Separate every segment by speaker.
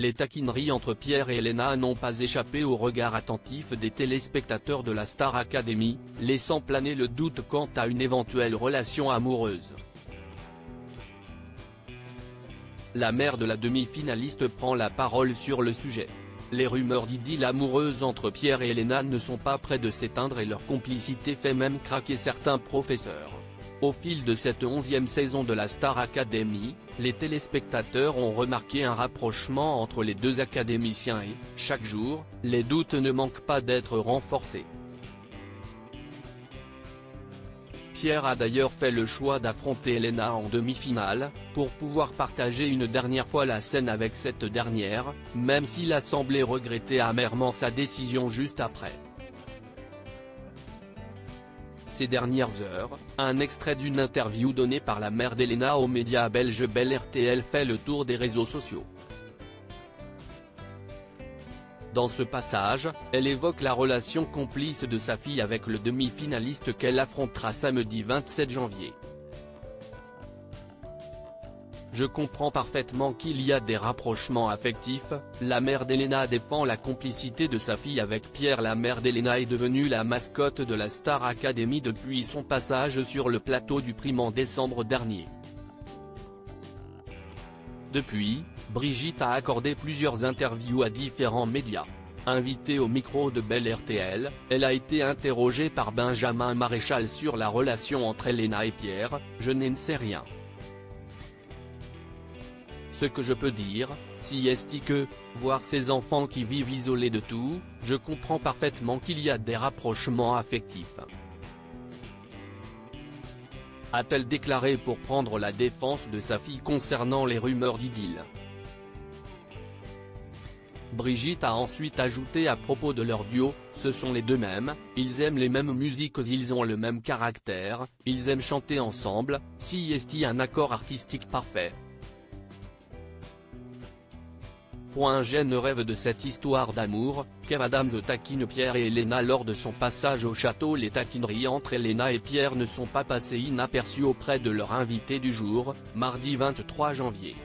Speaker 1: les taquineries entre Pierre et Elena n'ont pas échappé au regard attentif des téléspectateurs de la Star Academy, laissant planer le doute quant à une éventuelle relation amoureuse. La mère de la demi-finaliste prend la parole sur le sujet. Les rumeurs d'idylle amoureuse entre Pierre et Elena ne sont pas près de s'éteindre et leur complicité fait même craquer certains professeurs. Au fil de cette 11e saison de la Star Academy, les téléspectateurs ont remarqué un rapprochement entre les deux académiciens et, chaque jour, les doutes ne manquent pas d'être renforcés. Pierre a d'ailleurs fait le choix d'affronter Elena en demi-finale, pour pouvoir partager une dernière fois la scène avec cette dernière, même s'il a semblé regretter amèrement sa décision juste après. Ces dernières heures, un extrait d'une interview donnée par la mère d'Elena aux médias belges Belle RTL fait le tour des réseaux sociaux. Dans ce passage, elle évoque la relation complice de sa fille avec le demi-finaliste qu'elle affrontera samedi 27 janvier. Je comprends parfaitement qu'il y a des rapprochements affectifs, la mère d'Elena défend la complicité de sa fille avec Pierre. La mère d'Elena est devenue la mascotte de la Star Academy depuis son passage sur le plateau du Prime en décembre dernier. Depuis, Brigitte a accordé plusieurs interviews à différents médias. Invitée au micro de Belle RTL, elle a été interrogée par Benjamin Maréchal sur la relation entre Elena et Pierre. Je n'en sais rien. Ce que je peux dire, si est que, voir ces enfants qui vivent isolés de tout, je comprends parfaitement qu'il y a des rapprochements affectifs. A-t-elle déclaré pour prendre la défense de sa fille concernant les rumeurs d'idylle. Brigitte a ensuite ajouté à propos de leur duo, ce sont les deux mêmes, ils aiment les mêmes musiques, ils ont le même caractère, ils aiment chanter ensemble, si est un accord artistique parfait. Je ne rêve de cette histoire d'amour. Kev Adams taquine Pierre et Elena lors de son passage au château. Les taquineries entre Elena et Pierre ne sont pas passées inaperçues auprès de leur invité du jour, mardi 23 janvier.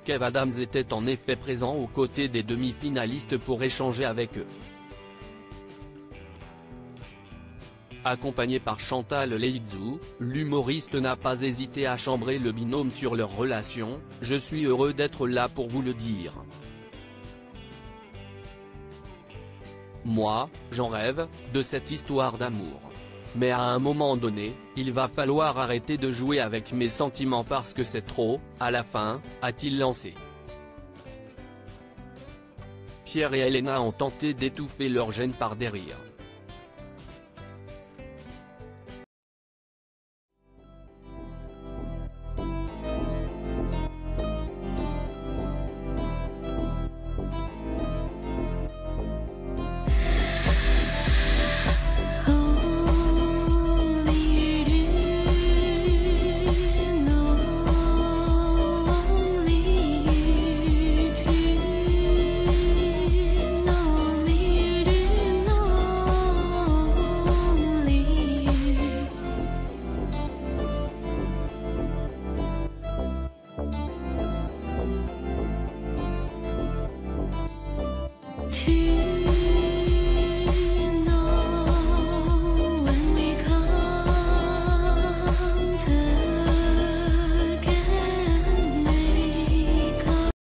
Speaker 1: Kev Adams était en effet présent aux côtés des demi-finalistes pour échanger avec eux. Accompagné par Chantal Leizou, l'humoriste n'a pas hésité à chambrer le binôme sur leur relation. Je suis heureux d'être là pour vous le dire. Moi, j'en rêve, de cette histoire d'amour. Mais à un moment donné, il va falloir arrêter de jouer avec mes sentiments parce que c'est trop, à la fin, a-t-il lancé. Pierre et Elena ont tenté d'étouffer leur gêne par des rires.